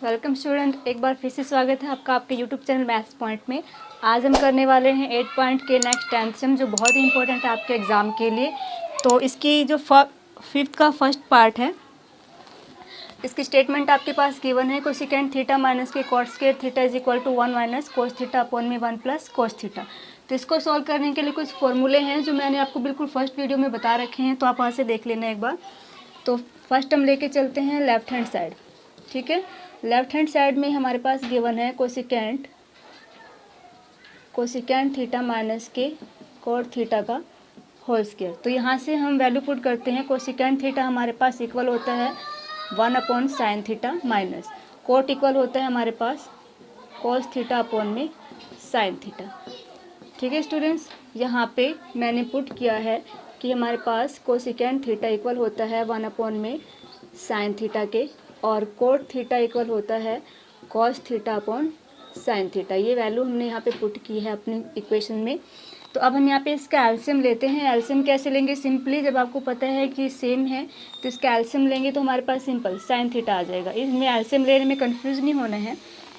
Welcome student, एक बार फिर से स्वागत है आपका आपके यूट्यूब चैनल मैथ्स पॉइंट में। आज हम करने वाले हैं 8 पॉइंट के नेक्स्ट टेंथ जो बहुत ही इंपॉर्टेंट है आपके एग्ज़ाम के लिए। तो इसकी जो फिफ्थ का फर्स्ट पार्ट है, इसकी स्टेटमेंट आपके पास गिवन है। कोसेकेंट थीटा माइनस के cot square theta is equal to 1 minus cos theta upon में 1 प्लस कोस थीटा। तो इसको सॉल्व करने के लिए कुछ फॉर्मूले हैं जो मैंने आपको बिल्कुल फर्स्ट वीडियो में बता रखे हैं, तो आप वहाँ से देख लेना एक बार। तो फर्स्ट हम लेके चलते हैं लेफ्ट हैंड साइड। ठीक है, लेफ्ट हैंड साइड में हमारे पास गिवन है कोसेकेंट थीटा माइनस के कॉट थीटा का होल स्क्वायर। तो यहाँ से हम वैल्यू पुट करते हैं। कोसेकेंट थीटा हमारे पास इक्वल होता है 1 upon sine theta minus cot equal होता है हमारे पास कॉस थीटा अपॉन में साइन थीटा। ठीक है स्टूडेंट्स, यहाँ पे मैंने पुट किया है कि हमारे पास कोसेकेंट थीटा इक्वल होता है 1 अपॉन में साइन थीटा के, और कोट थीटा इक्वल होता है cos theta upon sine theta. ये वैल्यू हमने यहाँ पे पुट की है अपनी इक्वेशन में। तो अब हम यहाँ पे इसका एलसीएम लेते हैं। एलसीएम कैसे लेंगे? सिंपली जब आपको पता है कि सेम है तो इसका एलसीएम लेंगे तो हमारे पास सिंपल साइन थीटा आ जाएगा। इसमें एलसीएम लेने में कंफ्यूज नहीं होना है।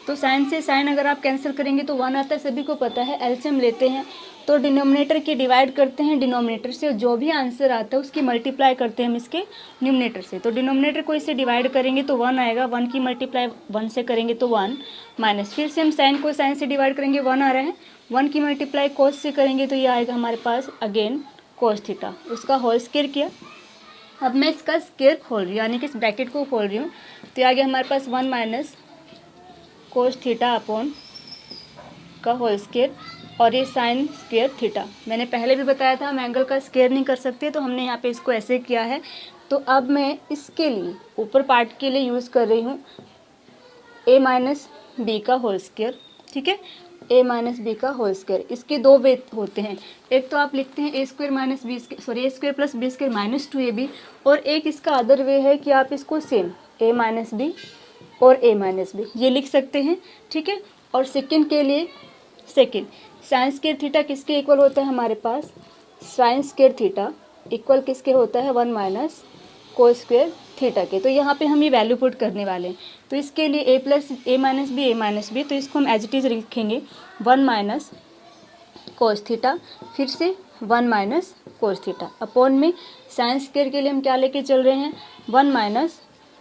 तो साइन से साइन अगर आप कैंसिल करेंगे तो 1 आता है, सभी को पता है। एलसीएम लेते हैं तो डिनोमिनेटर की डिवाइड करते हैं डिनोमिनेटर से, जो भी आंसर आता है उसकी मल्टीप्लाई करते हैं हम इसके न्यूमिनेटर से। तो डिनोमिनेटर को इससे डिवाइड करेंगे तो 1 आएगा, 1 की मल्टीप्लाई 1 से करेंगे तो 1 माइनस, फिर से हम साइन को साइन से डिवाइड करेंगे 1 आ रहा है, 1 की मल्टीप्लाई कोस से करेंगे तो ये आएगा हमारे पास अगेन कोस थीटा, उसका होल स्क्वायर किया। अब मैं इसका स्क्वायर खोल रही हूँ, यानी कि इस ब्रैकेट को खोल रही हूँ, तो आगे हमारे पास 1 माइनस कोस थीटा अपॉन का होल स्क्वायर, और ये साइन स्क्वायर थीटा। मैंने पहले भी बताया था हम एंगल का स्क्वायर नहीं कर सकते, तो हमने यहाँ पे इसको ऐसे किया है। तो अब मैं इसके लिए ऊपर पार्ट के लिए यूज़ कर रही हूँ a माइनस बी का होल स्क्वायर। ठीक है, a माइनस बी का होल स्क्वायर। इसके दो वे होते हैं, एक तो आप लिखते हैं a square minus b square, a square plus b square minus 2ab, और एक इसका अदर वे है कि आप इसको सेम a माइनस बी और a माइनस बी ये लिख सकते हैं। ठीक है, और सेकेंड के लिए साइन स्क्वायर थीटा किसके इक्वल होता है हमारे पास? साइन स्क्वायर थीटा इक्वल किसके होता है? 1 माइनस कोस स्क्वायर थीटा के। तो यहाँ पे हम ये वैल्यू पुट करने वाले हैं। तो इसके लिए a plus A minus B, तो इसको हम एज इट इज़ लिखेंगे 1 माइनस कोस थीटा, फिर से 1 माइनस कोस थीटा अपॉन में साइन स्क्वायर के लिए हम क्या लेके चल रहे हैं? 1 माइनस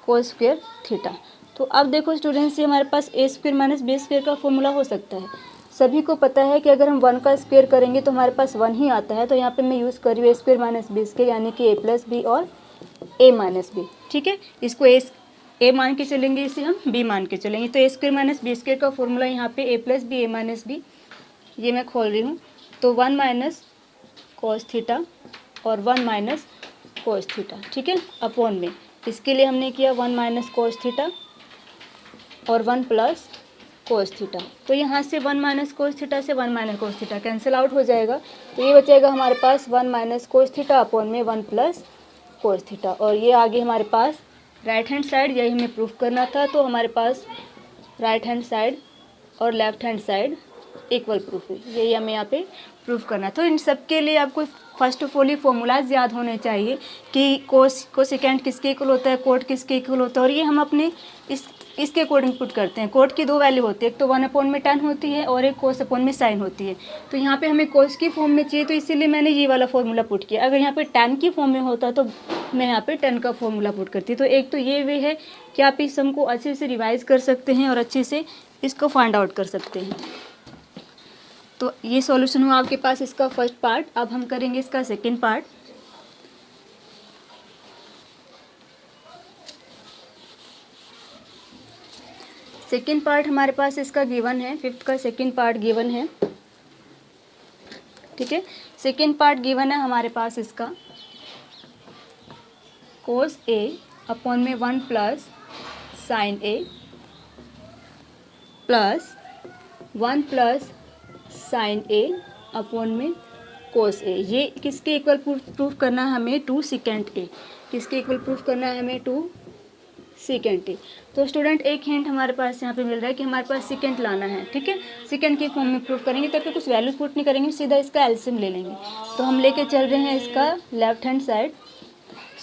कोस स्क्वायर थीटा। तो अब देखो स्टूडेंट्स, ये हमारे पास ए स्क्वायर माइनस बी स्क्वायर का फॉर्मूला हो सकता है। सभी को पता है कि अगर हम 1 का स्क्वायर करेंगे तो हमारे पास 1 ही आता है। तो यहाँ पे मैं यूज़ कर रही हूँ ए स्क्वायर माइनस बी स्क्वायर, यानी कि ए प्लस बी और ए माइनस बी। ठीक है, इसको ए मान के चलेंगे, इसे हम बी मान के चलेंगे। तो a square minus b square का फॉर्मूला यहाँ पे ए plus b a minus B, ये मैं खोल रही हूँ। तो 1 माइनस कोस थीटा और 1 माइनस कोस थीटा। ठीक है, अपॉन में इसके लिए हमने किया 1 माइनस कोस थीटा और 1 प्लस कोस थीटा। तो यहाँ से 1 माइनस कोस थीटा से 1 minus cos theta cancel out हो जाएगा, तो ये बचेगा हमारे पास 1 माइनस कोस थीटा अपॉन में 1 प्लस कोस थीटा। और ये आगे हमारे पास राइट हैंड साइड, यही हमें प्रूफ करना था। तो हमारे पास राइट हैंड साइड और left hand side equal proof है, यही हमें यहाँ पे प्रूफ करना। तो इन सब के लिए आपको फर्स्ट ऑफ ऑल ये फॉर्मूलाज याद होने चाहिए कि कोसेकेंट किसके इक्वल होता है, कोट किसके इक्वल होता है, और ये हम अपने इसके अकॉर्डिंग पुट करते हैं। कोट की दो वैल्यू होती है, एक तो 1 अपॉन में tan होती है और एक कोस अपॉन में साइन होती है। तो यहाँ पे हमें कोस की फॉर्म में चाहिए, तो इसीलिए मैंने ये वाला फॉर्मूला पुट किया। अगर यहाँ पे tan की फॉर्म में होता तो मैं यहाँ पे tan का फॉर्मूला पुट करती। तो एक तो ये वे है कि आप इस सम को अच्छे से रिवाइज कर सकते हैं और अच्छे से इसको फाइंड आउट कर सकते हैं। तो ये सॉल्यूशन हुआ आपके पास इसका फर्स्ट पार्ट। अब हम करेंगे इसका सेकेंड पार्ट। सेकेंड पार्ट हमारे पास इसका गिवन है, फिफ्थ का सेकेंड पार्ट गिवन है। ठीक है, सेकेंड पार्ट गिवन है हमारे पास इसका कोस ए अपॉन में 1 plus sine a plus 1 plus sine A upon में कोस ए। ये किसके इक्वल प्रूफ करना है हमें? 2 सेकेंड ए। किसके इक्वल प्रूफ करना है हमें? 2 सेकेंड ए। तो स्टूडेंट एक हिंट हमारे पास यहाँ पे मिल रहा है कि हमारे पास सेकेंड लाना है। ठीक है, सेकेंड की फॉर्म में प्रूफ करेंगे, तब कुछ वैल्यू पुट नहीं करेंगे, सीधा इसका एलसीएम ले लेंगे। तो हम लेके चल रहे हैं इसका लेफ्ट हैंड साइड,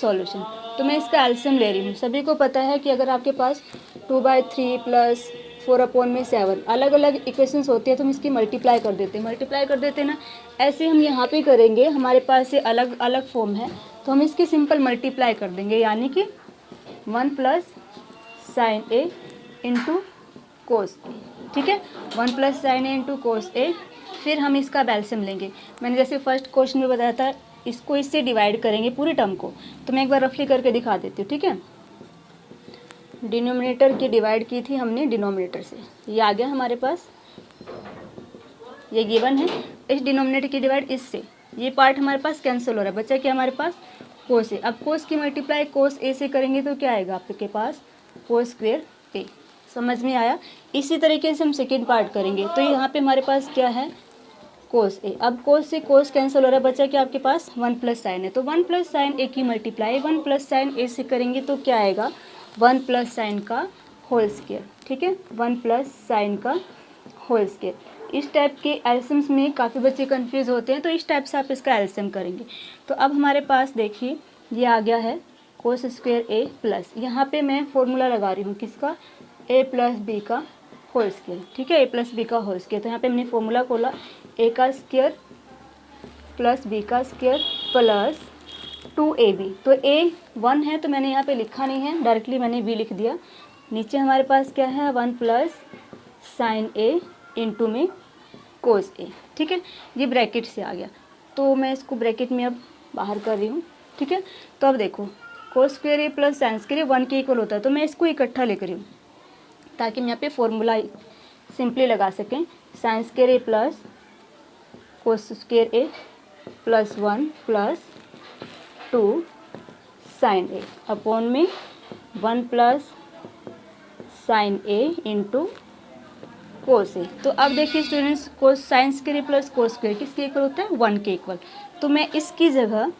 सॉल्यूशन। तो मैं इसका एलसीएम ले रही हूँ। सभी को पता है कि अगर आपके पास 2/3 प्लस 4/7 अलग अलग इक्वेशंस होती है तो हम इसकी मल्टीप्लाई कर देते हैं ना। ऐसे हम यहाँ पे करेंगे, हमारे पास ये अलग अलग फॉर्म है तो हम इसकी सिंपल मल्टीप्लाई कर देंगे, यानी कि 1 प्लस साइन ए इंटू कोस ए। ठीक है, 1 प्लस साइन ए इंटू कोस ए। फिर हम इसका एलसीएम लेंगे। मैंने जैसे फर्स्ट क्वेश्चन में बताया था, इसको इससे डिवाइड करेंगे पूरे टर्म को। तो मैं एक बार रफली करके दिखा देती हूँ। ठीक है, डिनोमिनेटर की डिवाइड की थी हमने डिनोमिनेटर से, ये आ गया हमारे पास, ये गिवन है। इस डिनोमिनेटर की डिवाइड इससे, ये पार्ट हमारे पास कैंसिल हो रहा है, बचा क्या हमारे पास कोस ए। अब कोस की मल्टीप्लाई कोस ए से करेंगे तो क्या आएगा आपके पास कोस स्क्वेयर ए। समझ में आया। इसी तरीके से हम सेकेंड पार्ट करेंगे। तो यहाँ पे हमारे पास क्या है कोस ए। अब कोस से कोस कैंसिल हो रहा है, बचा क्या आपके पास 1 प्लस साइन है। तो 1 प्लस साइन ए की मल्टीप्लाई 1 प्लस साइन ए से करेंगे तो क्या आएगा 1 प्लस साइन का होल स्क्वायर। ठीक है, 1 प्लस साइन का होल स्क्वायर। इस टाइप के एलसीएम्स में काफ़ी बच्चे कंफ्यूज होते हैं, तो इस टाइप से आप इसका एलसीएम करेंगे। तो अब हमारे पास देखिए ये आ गया है कोस स्क्वायर ए प्लस, यहाँ पे मैं फॉर्मूला लगा रही हूँ किसका, ए प्लस बी का होल स्क्वायर। ठीक है, ए प्लस बी का होल स्क्वायर। तो यहाँ पे हमने फॉर्मूला खोला, ए का स्क्वायर प्लस बी का स्क्वायर प्लस 2ab। तो ए 1 है तो मैंने यहाँ पे लिखा नहीं है, डायरेक्टली मैंने बी लिख दिया। नीचे हमारे पास क्या है 1 प्लस साइन ए इंटू में कोस ए। ठीक है, ये ब्रैकेट से आ गया तो मैं इसको ब्रैकेट में अब बाहर कर रही हूँ। ठीक है, तो अब देखो कोस स्क्वायर ए प्लस साइन स्क्वायर 1 के इक्वल होता है, तो मैं इसको इकट्ठा लेकर रही हूँ ताकि हम यहाँ पे फॉर्मूला सिंपली लगा सकें। साइन स्क्वायर ए प्लस कोस स्क्वायर ए प्लस 1 प्लस 2 साइन ए अपॉन में 1 प्लस साइन ए इंटू कोस ए। तो अब देखिए स्टूडेंट्स, कोस sign square plus cos square किसके इक्वल होता है 1 के इक्वल। तो मैं इसकी जगह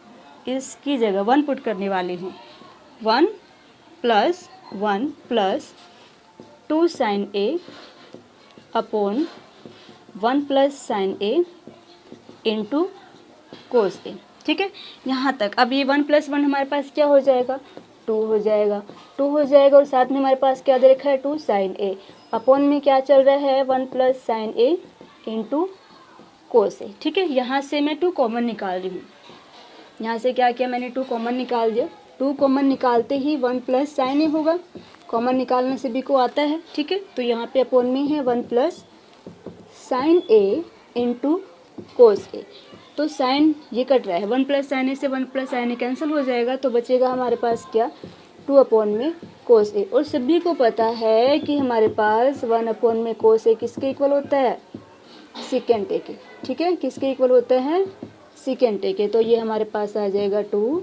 1 पुट करने वाली हूँ। 1 प्लस 2 साइन ए अपॉन 1 प्लस साइन ए इंटू कोस ए। ठीक है, यहाँ तक। अब ये 1 प्लस 1 हमारे पास क्या हो जाएगा 2 हो जाएगा, 2 हो जाएगा। और साथ में हमारे पास क्या दे रखा है 2 साइन ए अपॉन में क्या चल रहा है 1 प्लस साइन ए इंटू कोस ए। ठीक है, यहाँ से मैं 2 कॉमन निकाल रही हूँ। यहाँ से क्या किया मैंने 2 कॉमन निकाल दिया। 2 कॉमन निकालते ही 1 प्लस साइन ए होगा, कॉमन निकालने से भी को आता है। ठीक है, तो यहाँ पे अपॉन में है 1 प्लस साइन ए इंटू कोस ए। तो साइन ये कट रहा है, 1 प्लस साइन ए से 1 प्लस साइन ए कैंसिल हो जाएगा, तो बचेगा हमारे पास क्या 2 अपॉन में कोस ए। और सभी को पता है कि हमारे पास 1 अपॉन में कोस ए किसके इक्वल होता है सेकेंड ए के। ठीक है, किसके इक्वल होता है सेकेंड ए के। तो ये हमारे पास आ जाएगा 2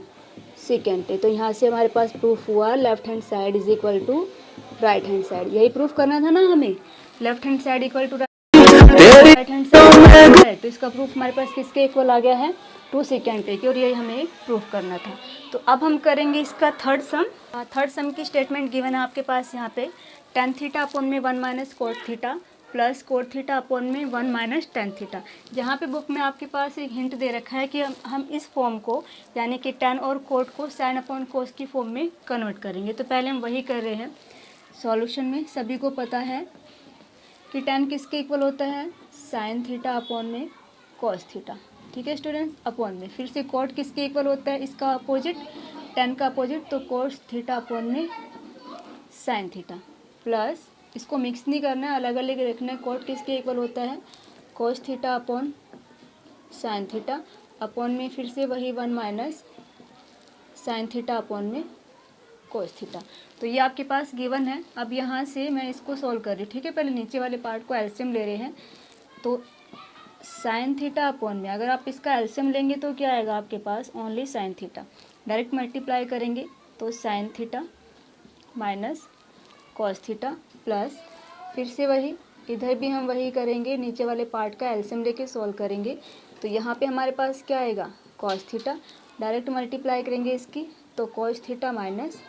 सेकेंड ए। तो यहाँ से हमारे पास प्रूफ हुआ left hand side is equal to right hand side. यही प्रूफ करना था ना हमें, left hand side equal to right hand side है। तो इसका प्रूफ हमारे पास किसके इक्वल आ गया है 2 सेकेंड ए के, और यही हमें प्रूफ करना था। तो अब हम करेंगे इसका थर्ड सम। थर्ड सम की स्टेटमेंट गिवन है आपके पास यहाँ पे, tan थीटा अपॉन में 1 minus cot theta plus cot theta upon में 1 माइनस tan थीटा। जहाँ पे बुक में आपके पास एक हिंट दे रखा है कि हम इस फॉर्म को यानी कि tan और कोट को साइन अपॉन कोस की फॉर्म में कन्वर्ट करेंगे। तो पहले हम वही कर रहे हैं। सॉल्यूशन में सभी को पता है कि tan किसके इक्वल होता है साइन थीटा अपॉन में कॉस थीटा। ठीक है स्टूडेंट्स, अपॉन में फिर से कोट किसके इक्वल होता है इसका अपोजिट, tan का अपोजिट, तो कोस थीटा अपॉन में साइन थीटा प्लस, इसको मिक्स नहीं करना है, अलग अलग रखना है। कोट किसके इक्वल होता है कोस theta upon sine theta upon में फिर से वही 1 माइनस साइन थीटा अपॉन में कोस थीटा। तो ये आपके पास गिवन है। अब यहाँ से मैं इसको सॉल्व कर रही हूँ। ठीक है, पहले नीचे वाले पार्ट को एलसीएम ले रहे हैं। तो साइन थीटा अपॉन में अगर आप इसका एलसीएम लेंगे तो क्या आएगा आपके पास only sine theta. Direct multiply करेंगे तो sine theta minus cos theta plus फिर से वही, इधर भी हम वही करेंगे, नीचे वाले पार्ट का एलसीएम लेके सॉल्व करेंगे। तो यहाँ पे हमारे पास क्या आएगा कॉस थीटा, डायरेक्ट मल्टीप्लाई करेंगे इसकी तो cos theta minus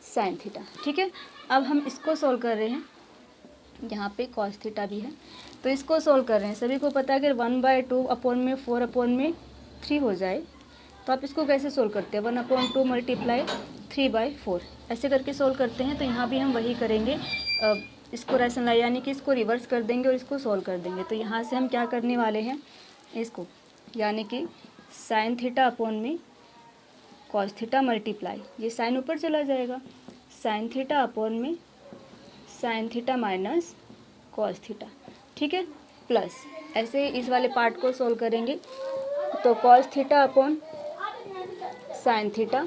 sine theta. ठीक है, अब हम इसको सॉल्व कर रहे हैं। यहाँ पे कॉस थीटा भी है तो इसको सॉल्व कर रहे हैं। सभी को पता है अगर 1/2 अपॉन में 4 अपॉन में 3 हो जाए तो आप इसको कैसे सोल्व करते हैं, 1/2 मल्टीप्लाई 3/4 ऐसे करके सोल्व करते हैं। तो यहाँ भी हम वही करेंगे, इसको रैशनलाइज यानी कि इसको रिवर्स कर देंगे और इसको सोल्व कर देंगे। तो यहाँ से हम क्या करने वाले हैं, इसको यानी कि साइन थीटा अपॉन में कॉस थीटा मल्टीप्लाई, ये साइन ऊपर चला जाएगा, साइन थीटा अपॉन में sine theta minus cos theta, ठीक है, प्लस ऐसे ही इस वाले पार्ट को सोल्व करेंगे। तो cos theta upon sine theta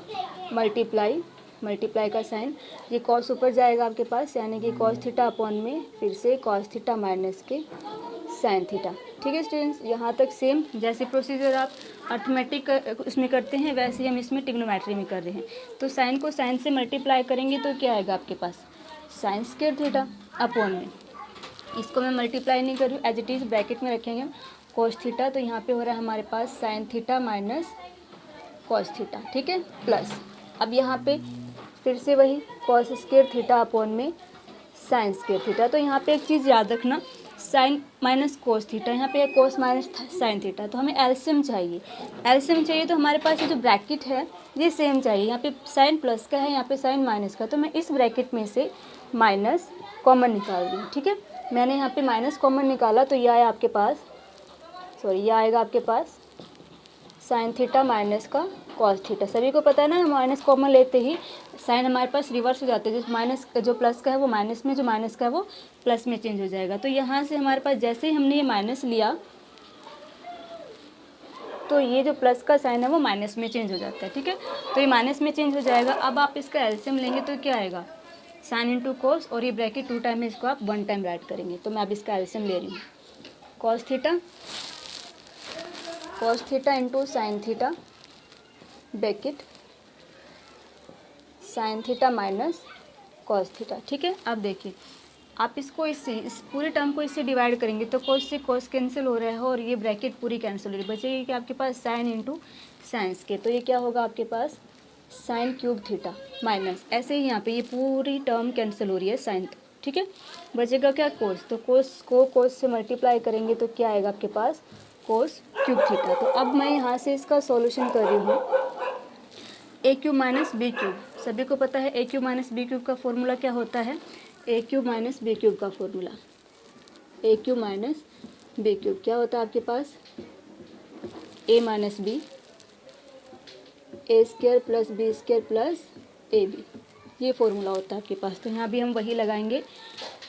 multiply का साइन, ये कॉस ऊपर जाएगा आपके पास, यानी कि कॉस थीटा अपॉन में फिर से कॉस थीटा माइनस के साइन थीटा। ठीक है स्टूडेंट्स, यहाँ तक सेम जैसे प्रोसीजर आप अर्थमेटिक इसमें करते हैं वैसे ही हम इसमें ट्रिग्नोमेट्री में कर रहे हैं। तो साइन को साइन से मल्टीप्लाई करेंगे तो क्या आएगा आपके पास, साइन स्क्वायर थीटा अपॉन में, इसको मैं मल्टीप्लाई नहीं कर रही हूँ, एज इट इज़ ब्रैकेट में रखेंगे हम कॉस थीटा। तो यहाँ पे हो रहा है हमारे पास sine theta minus cos theta, ठीक है, प्लस अब यहाँ पे फिर से वही कॉस स्क्वायर थीटा अपॉन में साइन स्क्वायर थीटा। तो यहाँ पे एक चीज़ याद रखना, साइन माइनस कोस थीटा, यहाँ पे कोस माइनस साइन थीटा, तो हमें एलसीएम चाहिए। तो हमारे पास ये जो ब्रैकेट है ये सेम चाहिए, यहाँ पे साइन प्लस का है, यहाँ पे साइन माइनस का, तो मैं इस ब्रैकेट में से माइनस कॉमन निकाल रही हूँ। ठीक है, मैंने यहाँ पे माइनस कॉमन निकाला तो ये आया आपके पास, ये आएगा आपके पास साइन थीटा माइनस का कॉस थीटा। सभी को पता है ना, माइनस कॉमन लेते ही साइन हमारे पास रिवर्स हो जाते हैं, जो माइनस जो प्लस का है वो माइनस में, जो माइनस का है वो प्लस में चेंज हो जाएगा। तो यहाँ से हमारे पास जैसे ही हमने ये माइनस लिया तो ये जो प्लस का साइन है वो माइनस में चेंज हो जाता है। ठीक है, तो ये माइनस में चेंज हो जाएगा। अब आप इसका एलसीएम लेंगे तो क्या आएगा, साइन इंटू कोस, और ये ब्रैकेट 2 टाइम है, इसको आप 1 टाइम राइट करेंगे। तो मैं अब इसका एलसीएम ले रही हूँ, cos theta into sine theta bracket sign theta minus cos theta. ठीक है, अब देखिए आप इसको इससे, इस पूरे टर्म को इससे डिवाइड करेंगे तो कॉस से कॉस कैंसिल हो रहा है और ये ब्रैकेट पूरी कैंसिल हो रही है, बचेगी कि आपके पास साइन इंटू साइंस के, तो ये क्या होगा आपके पास साइन क्यूब थीटा माइनस, ऐसे ही यहाँ पे ये पूरी टर्म कैंसिल हो रही है साइन। ठीक है, बचेगा क्या कोस, तो कोस को कोस से मल्टीप्लाई करेंगे तो क्या आएगा आपके पास कोस क्यूब थीटा। तो अब मैं यहाँ से इसका सॉल्यूशन कर रही हूँ, a cube minus b cube, सभी को पता है a cube minus b cube का फॉर्मूला क्या होता है, a cube minus b cube का formula, a cube minus b cube क्या होता है आपके पास, a minus b, a square plus b square plus a b, ये फॉर्मूला होता है आपके पास। तो यहाँ भी हम वही लगाएंगे,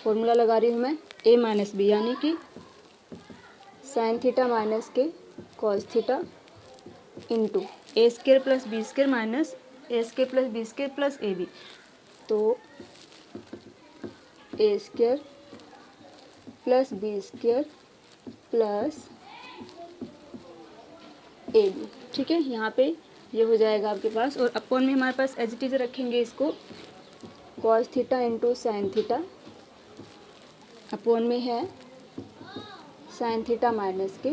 फॉर्मूला लगा रही हूँ मैं, ए माइनस बी यानी कि साइन थीटा माइनस के cos theta into a square plus b square minus a square plus b square plus a b, तो a square plus b square plus a b. ठीक है, यहाँ पे ये हो जाएगा आपके पास, और अपॉन में हमारे पास एज इट इज रखेंगे इसको cos theta into sine theta, upon में है साइन थीटा माइनस के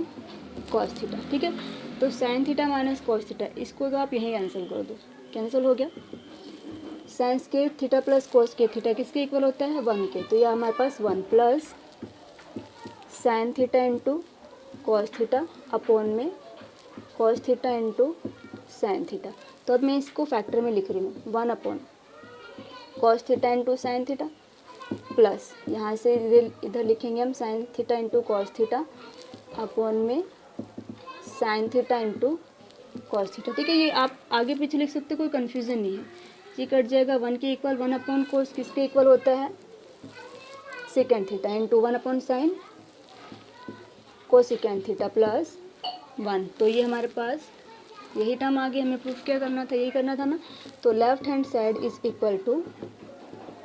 कॉस थीटा। ठीक है, तो sine theta minus cos theta, इसको तो आप यहीं कैंसिल कर दो, कैंसिल हो गया, sine square theta plus cos के थीटा किसके इक्वल होता है 1 के, तो यह हमारे पास 1 plus sine theta into cos theta upon में cos theta into sine theta. तो अब मैं इसको फैक्टर में लिख रही हूँ, 1 upon cos theta into sine theta plus यहाँ से इधर लिखेंगे हम sine theta into cos theta upon में sine theta into cos theta. ठीक है, ये आप आगे पीछे लिख सकते, कोई कन्फ्यूज़न नहीं है, ये कट जाएगा 1 के इक्वल, 1 अपॉन कोस किसके इक्वल होता है second theta into 1 upon sine को सेकेंड थीटा प्लस 1। तो ये हमारे पास यही टर्म आगे हमें प्रूफ क्या करना था, यही करना था ना, तो left hand side is equal to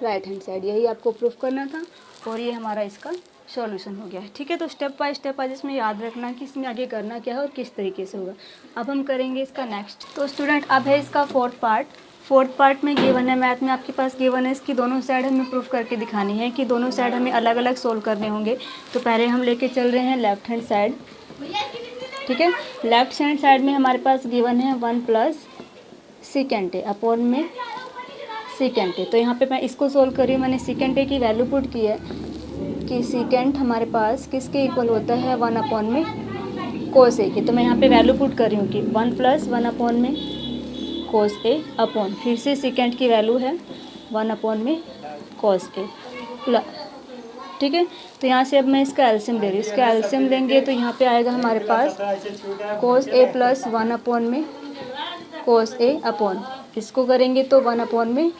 right hand side, यही आपको प्रूफ करना था, और ये हमारा इसका सॉल्यूशन हो गया है। ठीक है, तो स्टेप बाय स्टेप आज इसमें याद रखना कि इसमें आगे करना क्या है और किस तरीके से होगा। अब हम करेंगे इसका नेक्स्ट। तो स्टूडेंट अब है इसका फोर्थ पार्ट में गिवन है, मैथ में आपके पास गिवन है, इसकी दोनों साइड हमें प्रूफ करके दिखानी है कि दोनों साइड हमें अलग अलग सोल्व करने होंगे। तो पहले हम लेके चल रहे हैं लेफ्ट हैंड साइड। ठीक है, लेफ्ट हैंड साइड में हमारे पास गिवन है 1 प्लस सेकेंड ए अपॉन में सेकेंड ए। तो यहाँ पे मैं इसको सोल्व कर रही हूँ, मैंने सेकेंड ए की वैल्यू पुट की है कि सेकेंड हमारे पास किसके इक्वल होता है 1 अपॉन में कोस ए की। तो मैं यहाँ पे वैल्यू पुट कर रही हूँ कि 1 + 1 अपॉन में कोस ए अपॉन, फिर से सेकेंड की वैल्यू है 1 अपॉन में कोस ए प्लस, ठीक है। तो यहाँ से अब मैं इसका एलसीएम ले रही हूँ, इसका एलसीएम लेंगे तो यहाँ पे आएगा हमारे पास कोस ए प्लस 1 अपॉन में कोस ए अपॉन, इसको करेंगे तो 1 अपॉन में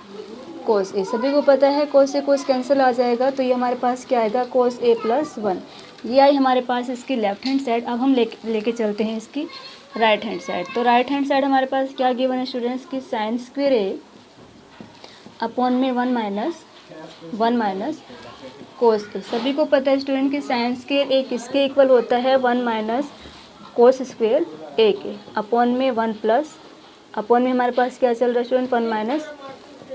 कोस ए। सभी को पता है कोस से कोस कैंसिल आ जाएगा, तो ये हमारे पास क्या आएगा कोस ए प्लस 1। ये आई हमारे पास इसकी लेफ्ट हैंड साइड। अब हम लेके चलते हैं इसकी राइट हैंड साइड। तो राइट हैंड साइड हमारे पास क्या गिवन है स्टूडेंट्स की साइन स्क्वायर ए अपॉन में 1 माइनस कोस ए। सभी को पता है स्टूडेंट की साइन स्क्वायर ए किसके इक्वल होता है 1 माइनस कोस स्क्वायर ए के अपॉन में 1 प्लस अपॉन में हमारे पास क्या चल रहा है स्टूडेंट 1 माइनस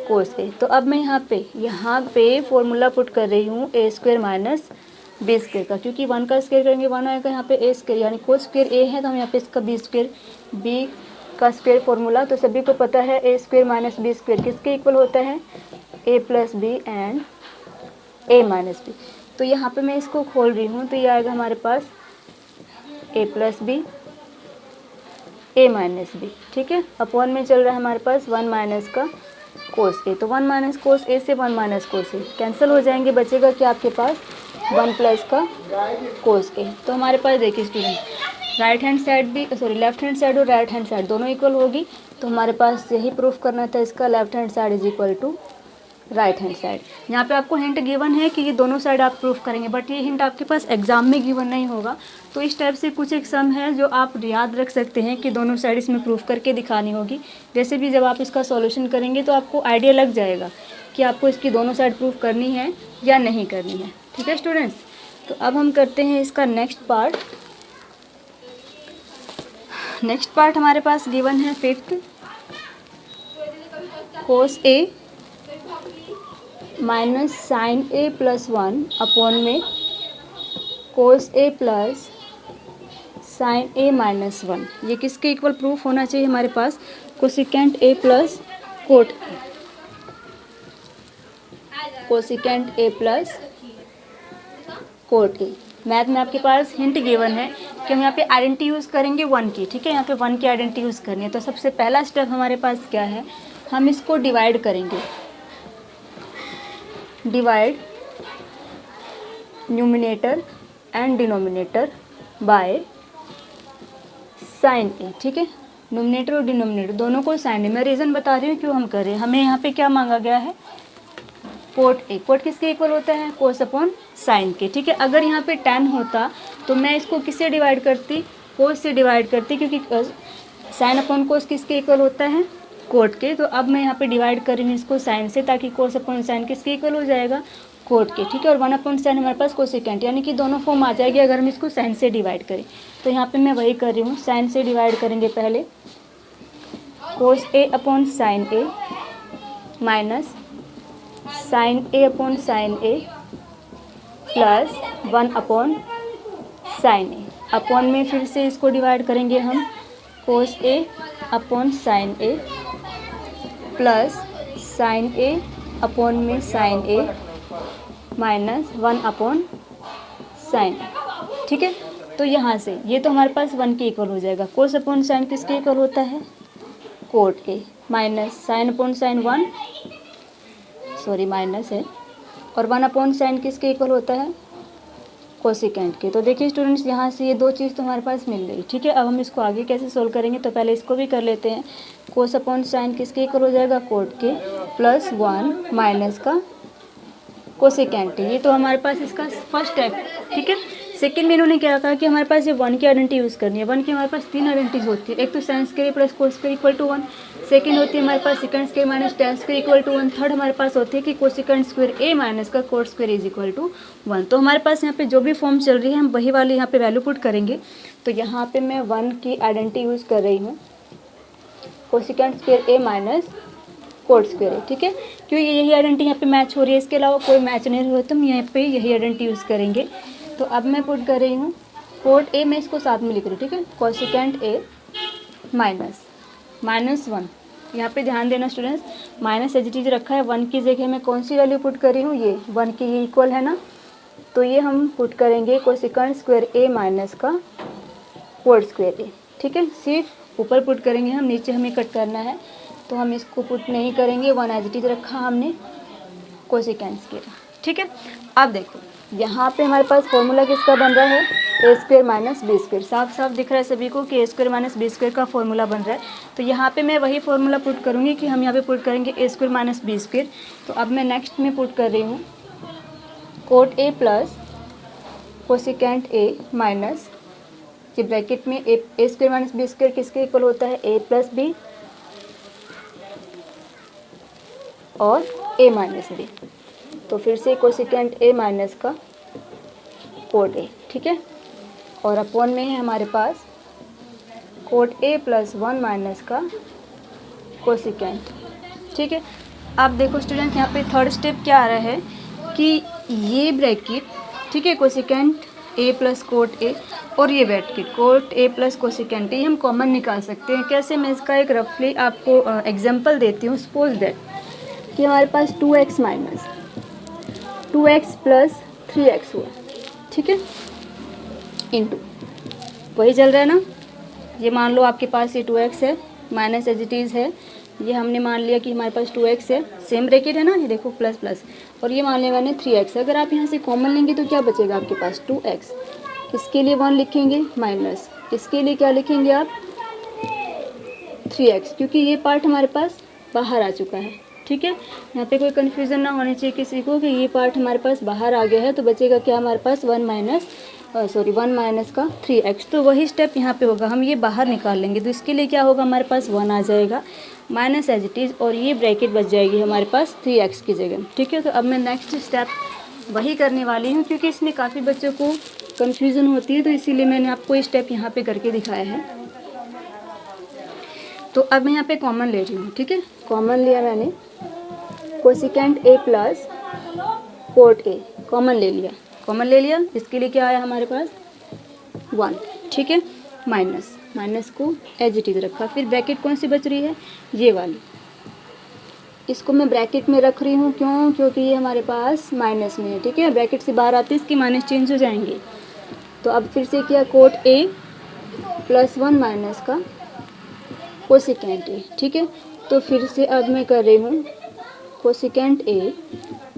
कोस ए। तो अब मैं यहाँ पे फॉर्मूला पुट कर रही हूँ ए स्क्वायर माइनस बी स्क्वायर का, क्योंकि 1 का स्क्वायर करेंगे 1 आएगा यहाँ पे ए स्क्वायर, यानी कोस स्क्वायर ए है तो हम यहाँ पे इसका बी का स्क्वायर फॉर्मूला। तो सभी को पता है a square minus b square किसके इक्वल होता है a plus b and a minus B. तो यहाँ पे मैं इसको खोल रही हूँ तो ये आएगा हमारे पास ए plus b a minus B, ठीक है। अपॉन में चल रहा है हमारे पास 1 माइनस का कोस ए। तो 1 माइनस कोस ए से 1 माइनस कोस ए कैंसिल हो जाएंगे, बचेगा कि आपके पास 1 प्लस का कोस ए। तो हमारे पास देखिए स्टूडेंट राइट हैंड साइड भी लेफ्ट हैंड साइड और राइट हैंड साइड दोनों इक्वल होगी। तो हमारे पास यही प्रूफ करना था इसका left hand side is equal to right hand side. यहाँ पे आपको हिंट गिवन है कि ये दोनों साइड आप प्रूफ करेंगे, बट ये हिंट आपके पास एग्जाम में गिवन नहीं होगा। तो इस टाइप से कुछ एक सम है जो आप याद रख सकते हैं कि दोनों साइड इसमें प्रूफ करके दिखानी होगी। जैसे भी जब आप इसका सॉल्यूशन करेंगे तो आपको आइडिया लग जाएगा कि आपको इसकी दोनों साइड प्रूफ करनी है या नहीं करनी है, ठीक है स्टूडेंट्स। तो अब हम करते हैं इसका नेक्स्ट पार्ट। नेक्स्ट पार्ट हमारे पास गिवन है 5th cos a minus sine a plus 1 upon में cos a plus sine a minus 1। ये किसके इक्वल प्रूफ होना चाहिए हमारे पास cosecant a plus cot a, cosecant a plus cot a. Math में आपके पास हिंट गिवन है कि हम यहाँ पे आइडेंटिटी यूज़ करेंगे 1 की, ठीक है। यहाँ पे 1 की आइडेंटिटी यूज़ करनी है। तो सबसे पहला स्टेप हमारे पास क्या है, हम इसको डिवाइड करेंगे, divide numerator and denominator by sine a, ठीक है। न्यूमिनेटर और डिनोमिनेटर दोनों को साइन ए। मैं रीज़न बता रही हूँ क्यों हम कर रहे हैं। हमें यहाँ पे क्या मांगा गया है कोट ए। कोट किसके इक्वल होता है कोस अपॉन साइन के, ठीक है। अगर यहाँ पे 10 होता तो मैं इसको किससे डिवाइड करती कोस से डिवाइड करती, क्योंकि साइन अपॉन कोस किसके इक्वल होता है कोट के। तो अब मैं यहाँ पे डिवाइड कर रही हूँ इसको साइन से, ताकि कोस अपॉन साइन किसके इक्वल हो जाएगा कोट के, ठीक है। और 1 अपॉन साइन हमारे पास कोसिकेंट, यानी कि दोनों फॉर्म आ जाएगी अगर हम इसको साइन से डिवाइड करें। तो यहाँ पे मैं वही कर रही हूँ, साइन से डिवाइड करेंगे पहले कोस ए upon sine a minus sine A upon sine a plus 1 upon sine A. Upon में फिर से इसको डिवाइड करेंगे हम कोस ए upon sine a plus sine A upon में sign a minus 1 upon sine, ठीक है। तो यहाँ से ये तो हमारे पास 1 के इक्वल हो जाएगा। कोस अपॉन साइन किसके इक्वल होता है cot A minus sine upon sine minus है, और 1 अपॉन साइन किसके इक्वल होता है कोसिकेंट के। तो देखिए स्टूडेंट्स यहाँ से ये दो चीज़ तो हमारे पास मिल गई, ठीक है। अब हम इसको आगे कैसे सोल्व करेंगे, तो पहले इसको भी कर लेते हैं। कोस अपॉन साइन किसके इक्वल हो जाएगा कोट के प्लस 1 माइनस का कोसिकेंट। ये तो हमारे पास इसका फर्स्ट स्टेप, ठीक है। सेकंड में इन्होंने क्या कहा कि हमारे पास ये 1 की आइडेंटिटी यूज़ करनी है। 1 की हमारे पास 3 आइडेंटिटीज होती है। एक तो sine square plus cos square equal to 1, second होती है हमारे पास second square minus tan square equal to 1, third हमारे पास होती है कि कोसिकेंट स्क्वायर ए माइनस का cot square is equal to 1। तो हमारे पास यहाँ पे जो भी फॉर्म चल रही है हम वही वाली यहाँ पे वैल्यू पुट करेंगे। तो यहाँ पे मैं 1 की आइडेंटिटी यूज़ कर रही हूँ cosecant square a minus cot square है, ठीक है। क्योंकि यही आइडेंटिटी यहाँ पे मैच हो रही है, इसके अलावा कोई मैच नहीं हो रहा, तो हम यहाँ पे यही आइडेंटिटी यूज़ करेंगे। तो अब मैं पुट कर रही हूँ कोट ए, मैं इसको साथ में लिख रही हूँ, ठीक है। कोसिकेंट ए माइनस 1, यहाँ पे ध्यान देना students, minus as it is रखा है। 1 की जगह मैं कौन सी वैल्यू पुट कर रही हूँ, ये 1 की ये इक्वल है ना, तो ये हम पुट करेंगे कोसिकेंट स्क्वायर ए माइनस का कोड स्क्वायर ए। ठीक है, सिर्फ ऊपर पुट करेंगे हम, नीचे हमें कट करना है तो हम इसको पुट नहीं करेंगे, 1 एज इट इज रखा हमने कोसिकेंट स्क्वायर। ठीक है, अब देखो यहाँ पे हमारे पास फॉर्मूला किसका बन रहा है, a square minus b square. साफ साफ दिख रहा है सभी को कि ए स्क्वायर माइनस बी स्क्वायर का फॉर्मूला बन रहा है। तो यहाँ पे मैं वही फॉर्मूला पुट करूँगी कि हम यहाँ पे पुट करेंगे ए स्क्वायर माइनस बी स्क्वायर। तो अब मैं नेक्स्ट में पुट कर रही हूँ cot A plus cosecant A minus कि ब्रैकेट में ए स्क्वायर माइनस बी स्क्वायर किसके इक्वल होता है, ए प्लस बी और ए माइनस बी। तो फिर से कोसिकेंट ए माइनस का कोट ए। ठीक है, और अपॉन में है हमारे पास कोट ए प्लस 1 माइनस का कोसिकेंट। ठीक है, अब देखो स्टूडेंट यहाँ पे थर्ड स्टेप क्या आ रहा है कि ये ब्रैकेट, ठीक है, कोसिकेंट ए प्लस कोट ए और ये bracket cot A plus cosecant A हम कॉमन निकाल सकते हैं। कैसे, मैं इसका एक रफली आपको एग्जांपल देती हूँ। सपोज दैट कि हमारे पास 2x minus 2x plus 3x हुआ। ठीक है, इंटू वही चल रहा है ना, ये मान लो आपके पास ये 2x है माइनस एज इट इज़ है, ये हमने मान लिया कि हमारे पास 2x है, सेम ब्रैकेट है ना, ये देखो प्लस प्लस, और ये मान लिया मैंने 3x। अगर आप यहाँ से कॉमन लेंगे तो क्या बचेगा आपके पास 2x, इसके लिए 1 लिखेंगे माइनस, इसके लिए क्या लिखेंगे आप 3x, क्योंकि ये पार्ट हमारे पास बाहर आ चुका है। ठीक है, यहाँ पे कोई कन्फ्यूज़न ना होनी चाहिए किसी को कि ये पार्ट हमारे पास बाहर आ गया है। तो बचेगा क्या हमारे पास 1 माइनस का 3x। तो वही स्टेप यहाँ पे होगा, हम ये बाहर निकाल लेंगे। तो इसके लिए क्या होगा, हमारे पास 1 आ जाएगा माइनस एज इट इज़, और ये ब्रैकेट बच जाएगी हमारे पास 3x की जगह। ठीक है, तो अब मैं नेक्स्ट स्टेप वही करने वाली हूँ, क्योंकि इसमें काफ़ी बच्चों को कन्फ्यूज़न होती है, तो इसीलिए मैंने आपको ये स्टेप यहाँ पे करके दिखाया है। तो अब मैं यहाँ पे कॉमन ले रही हूँ। ठीक है, कॉमन लिया मैंने cosecant a plus cot A, common ले लिया, कॉमन ले लिया। इसके लिए क्या आया हमारे पास 1। ठीक है, माइनस माइनस को एज इट इज रखा, फिर ब्रैकेट कौन सी बच रही है, ये वाली, इसको मैं ब्रैकेट में रख रही हूँ। क्यों, क्योंकि ये हमारे पास माइनस में है। ठीक है, ब्रैकेट से बाहर आते इसकी माइनस चेंज हो जाएंगे। तो अब फिर से किया कोट ए प्लस 1 माइनस का कोसिकेंट ए। ठीक है, तो फिर से अब मैं कर रही हूँ कोसिकेंट ए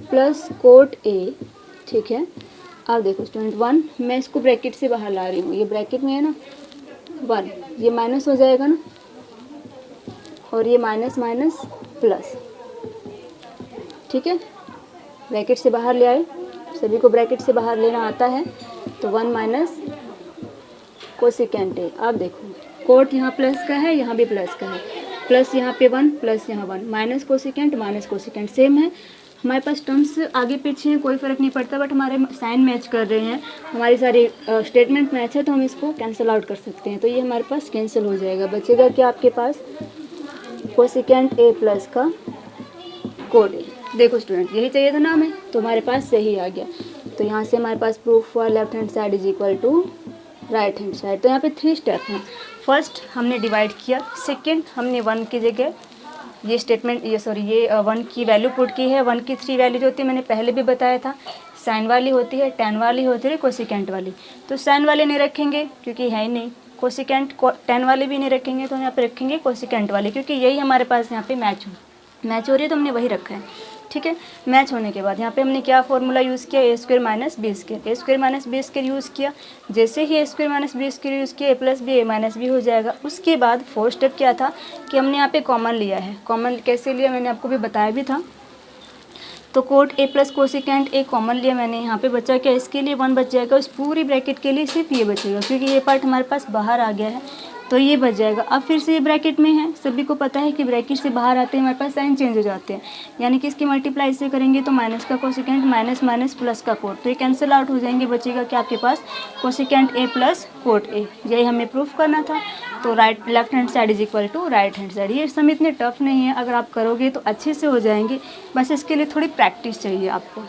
प्लस कोट ए। ठीक है, अब देखो स्टूडेंट 1, मैं इसको ब्रैकेट से बाहर ला रही हूँ, ये ब्रैकेट में है ना 1, ये माइनस हो जाएगा ना, और ये माइनस माइनस प्लस। ठीक है, ब्रैकेट से बाहर ले आए, सभी को ब्रैकेट से बाहर लेना आता है। तो 1 माइनस कोसिकेंट ए। अब देखो कोट यहाँ प्लस का है, यहाँ भी प्लस का है, प्लस यहाँ पे 1 प्लस यहाँ 1, माइनस कोसिकेंट सेम है। हमारे पास टर्म्स आगे पीछे हैं, कोई फ़र्क नहीं पड़ता, बट हमारे साइन मैच कर रहे हैं, हमारी सारी स्टेटमेंट मैच है, तो हम इसको कैंसिल आउट कर सकते हैं। तो ये हमारे पास कैंसिल हो जाएगा, बचेगा क्या आपके पास कोसिकेंट ए प्लस का कोट ए। देखो स्टूडेंट, यही चाहिए था ना हमें, तो हमारे पास सही आ गया। तो यहाँ से हमारे पास प्रूफ हुआ left hand side is equal to right hand side. तो यहाँ पे 3 स्टेप हैं। फर्स्ट हमने डिवाइड किया, सेकंड हमने 1 की जगह ये 1 की वैल्यू पुट की है। 1 की 3 वैल्यू जो होती है मैंने पहले भी बताया था, साइन वाली होती है, टेन वाली होती है, कोसिकेंट वाली। तो साइन वाले नहीं रखेंगे क्योंकि है ही नहीं, कोसिकेंट टेन वाले भी नहीं रखेंगे, तो यहाँ पे रखेंगे कोसिकेंट वाले, क्योंकि यही हमारे पास यहाँ पे मैच हो रही है, तो हमने वही रखा है। ठीक है, मैच होने के बाद यहाँ पे हमने क्या फॉर्मूला यूज़ किया, a square minus b square. A square minus b square use किया, जैसे ही a square minus b square use किया, a plus b a minus b हो जाएगा। उसके बाद 4 स्टेप क्या था कि हमने यहाँ पे कॉमन लिया है। कॉमन कैसे लिया मैंने आपको भी बताया भी था। तो cot A plus cosecant A common लिया मैंने, यहाँ पे बचा क्या, इसके लिए 1 बच जाएगा, उस पूरी ब्रैकेट के लिए सिर्फ ये बचेगा, क्योंकि ये पार्ट हमारे पास बाहर आ गया है, तो ये बच जाएगा। अब फिर से ये ब्रैकेट में है, सभी को पता है कि ब्रैकेट से बाहर आते हैं हमारे पास साइन चेंज हो जाते हैं, यानी कि इसकी मल्टीप्लाई से करेंगे तो माइनस का कोसिकेंट माइनस माइनस प्लस का कोट, तो ये कैंसिल आउट हो जाएंगे, बचेगा क्या आपके पास cosecant a plus cot a. यही हमें प्रूफ करना था। तो left hand side is equal to right hand side. ये सम इतने टफ नहीं है, अगर आप करोगे तो अच्छे से हो जाएंगे, बस इसके लिए थोड़ी प्रैक्टिस चाहिए आपको।